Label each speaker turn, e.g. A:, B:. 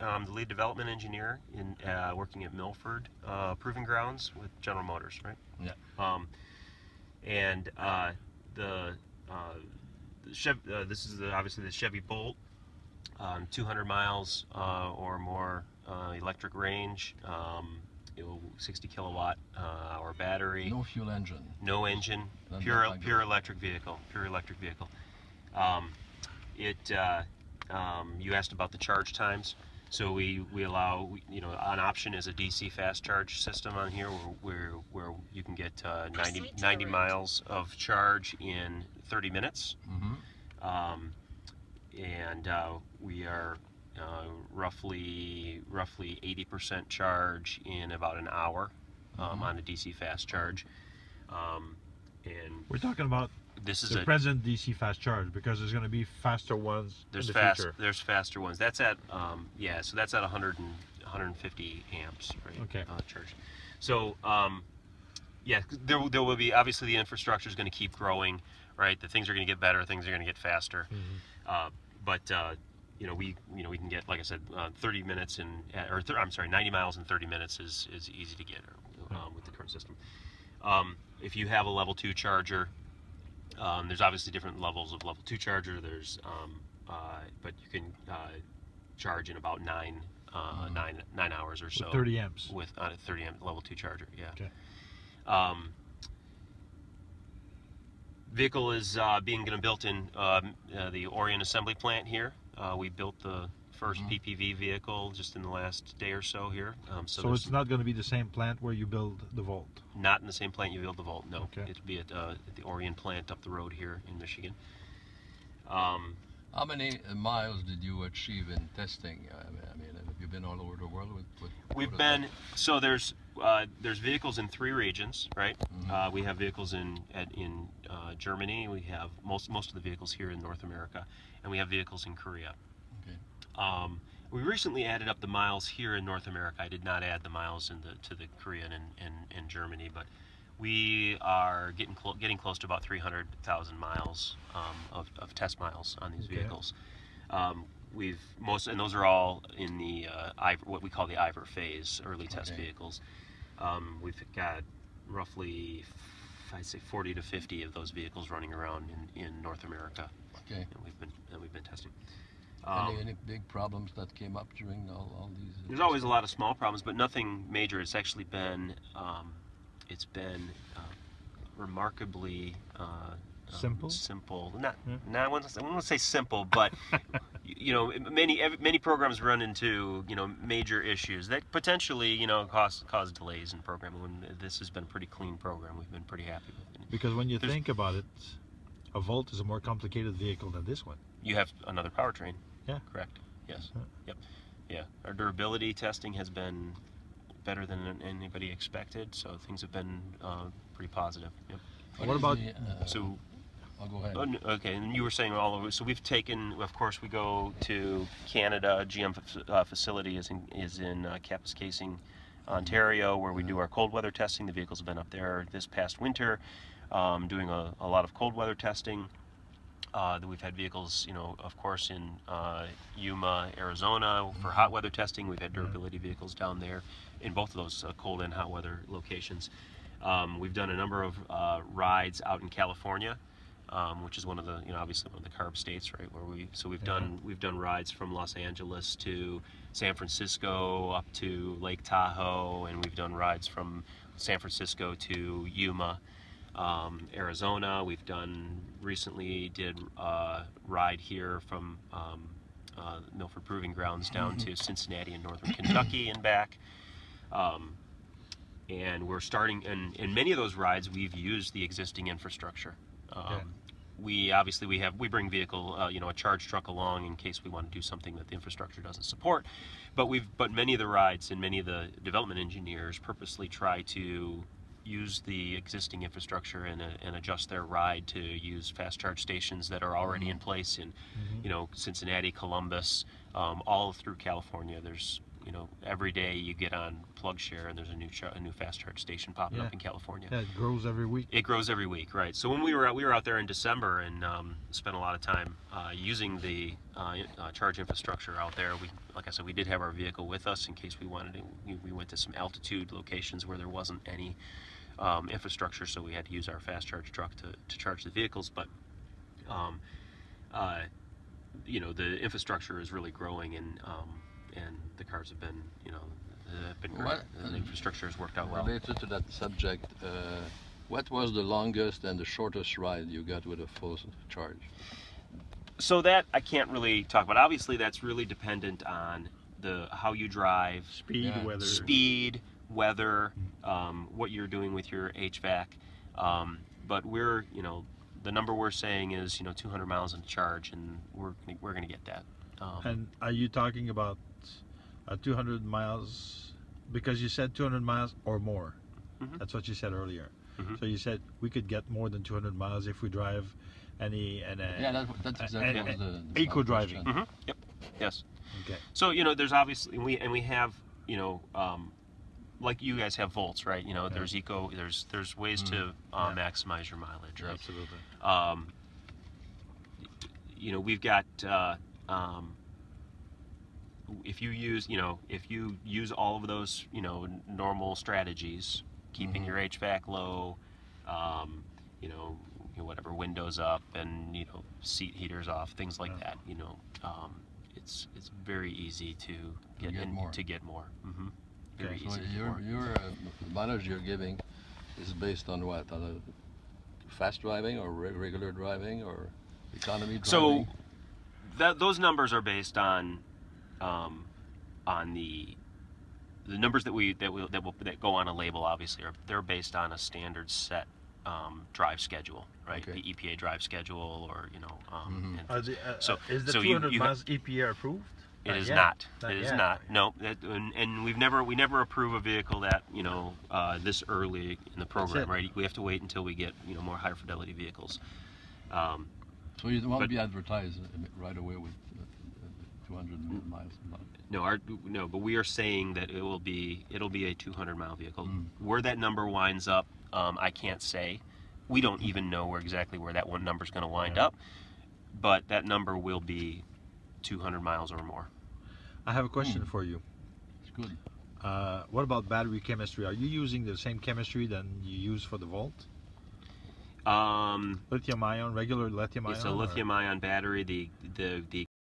A: I'm the lead development engineer in working at Milford Proving Grounds with General Motors, right?
B: Yeah.
A: And the Chevy, this is obviously the Chevy Bolt, 200 miles or more electric range, 60 kilowatt hour battery.
B: No fuel engine.
A: No engine. Pure electric vehicle. Pure electric vehicle. You asked about the charge times. So we allow, an option is a DC fast charge system on here where you can get 90 miles of charge in 30 minutes.
B: Mm-hmm.
A: And we are roughly 80% charge in about an hour on a DC fast charge. And
C: we're talking about
A: this is
C: the present DC fast charge, because there's going to be faster ones in the future.
A: There's faster ones. That's at so that's at 150 amps, right?
C: Okay.
A: Charge. So there will be, obviously the infrastructure is going to keep growing, right? The things are going to get better. Things are going to get faster.
C: Mm-hmm.
A: We can get, like I said, 30 minutes I'm sorry, 90 miles in 30 minutes is easy to get with the current system. If you have a level 2 charger, there's obviously different levels of level 2 charger. There's, but you can charge in about 9 hours or so.
C: With 30 amps.
A: With a 30 amp level 2 charger, yeah.
C: Okay.
A: Vehicle is being built in the Orion assembly plant here. We built the first PPV vehicle just in the last day or so here.
C: So it's not going to be the same plant where you build the Volt?
A: Not in the same plant you build the Volt, no.
C: Okay.
A: It'll be at the Orion plant up the road here in Michigan.
B: How many miles did you achieve in testing? I mean, have you been all over the world with
A: We've been, so there's vehicles in 3 regions, right?
B: Mm-hmm.
A: We have vehicles in Germany. We have most of the vehicles here in North America, and we have vehicles in Korea.
B: Okay.
A: We recently added up the miles here in North America. I did not add the miles to the Korean and Germany, but we are getting close to about 300,000 miles of test miles on these vehicles. And those are all in the what we call the IVER phase, early test vehicles. We've got roughly, I'd say, 40 to 50 of those vehicles running around in North America.
B: Okay.
A: And we've been testing.
B: Any big problems that came up during all these?
A: There's always a lot of small problems, but nothing major. It's actually been remarkably
C: simple.
A: Simple. I wouldn't say simple, but many programs run into major issues that potentially cause delays in programming. When this has been a pretty clean program, we've been pretty happy with it.
C: Because when you think about it, a Volt is a more complicated vehicle than this one.
A: You have another powertrain.
C: Yeah.
A: Correct. Yes. Yep. Yeah. Our durability testing has been better than anybody expected, so things have been pretty positive. Yep.
C: What about
A: so?
B: I'll go ahead.
A: Okay, and you were saying all over. So we've taken, of course, we go to Canada. GM facility is in Kapuskasing, Ontario, where we do our cold weather testing. The vehicles have been up there this past winter, doing a lot of cold weather testing. We've had vehicles, of course, in Yuma, Arizona for hot weather testing. We've had durability vehicles down there in both of those cold and hot weather locations. We've done a number of rides out in California, which is one of the, obviously one of the CARB states, right? Where we've done rides from Los Angeles to San Francisco up to Lake Tahoe, and we've done rides from San Francisco to Yuma. Arizona. We've recently did a ride here from Milford Proving Grounds down to Cincinnati and northern Kentucky and back. And we're starting, and in many of those rides we've used the existing infrastructure. We bring vehicle, a charge truck along in case we want to do something that the infrastructure doesn't support. But many of the rides and many of the development engineers purposely try to use the existing infrastructure and adjust their ride to use fast charge stations that are already in place in Cincinnati, Columbus, all through California. There's every day you get on PlugShare and there's a new fast charge station popping
C: Yeah.
A: up in California.
C: Yeah, it grows every week.
A: It grows every week, right? So when we were out there in December and spent a lot of time using the charge infrastructure out there. Like I said, we did have our vehicle with us in case we wanted to. We went to some altitude locations where there wasn't any infrastructure, so we had to use our fast charge truck to charge the vehicles. But the infrastructure is really growing, and the cars have been great. The infrastructure has worked out well.
B: Related to that subject, what was the longest and the shortest ride you got with a full charge?
A: So that I can't really talk about. Obviously, that's really dependent on how you drive,
C: Speed,
A: weather, what you're doing with your HVAC. But the number we're saying is 200 miles in charge, and we're going to get that.
C: And are you talking about 200 miles? Because you said 200 miles or more.
A: Mm-hmm.
C: That's what you said earlier.
A: Mm-hmm.
C: So you said we could get more than 200 miles if we drive that's
B: exactly what the
C: eco driving.
A: Mm-hmm. Yep. Yes.
C: Okay.
A: So there's obviously we have like you guys have volts, right? There's eco. There's ways to maximize your mileage, right?
C: Absolutely.
A: We've got if you use all of those normal strategies, keeping your HVAC low, whatever, windows up, and seat heaters off, things like that. It's very easy to get more. Mm-hmm. Very
B: So
A: easy.
B: your mileage you're giving is based on what? On fast driving or regular driving or economy driving?
A: So those numbers are based on the numbers that go on a label. Obviously, they're based on a standard set drive schedule, right?
B: Okay.
A: The EPA drive schedule, or
C: Is the 200 miles EPA approved?
A: It is
C: yet.
A: not.
C: Not
A: It is
C: yet.
A: not. No, and we never approve a vehicle that this early in the program, right? We have to wait until we get more higher fidelity vehicles.
B: So you won't be advertised right away with 200 miles.
A: No, but we are saying that it'll be a 200 mile vehicle. Where that number winds up, I can't say. We don't even know exactly where that one number is going to wind up, but that number will be 200 miles or more.
C: I have a question for you.
B: It's good.
C: What about battery chemistry? Are you using the same chemistry than you use for the Volt? Lithium ion, regular lithium ion?
A: It's a lithium ion battery. The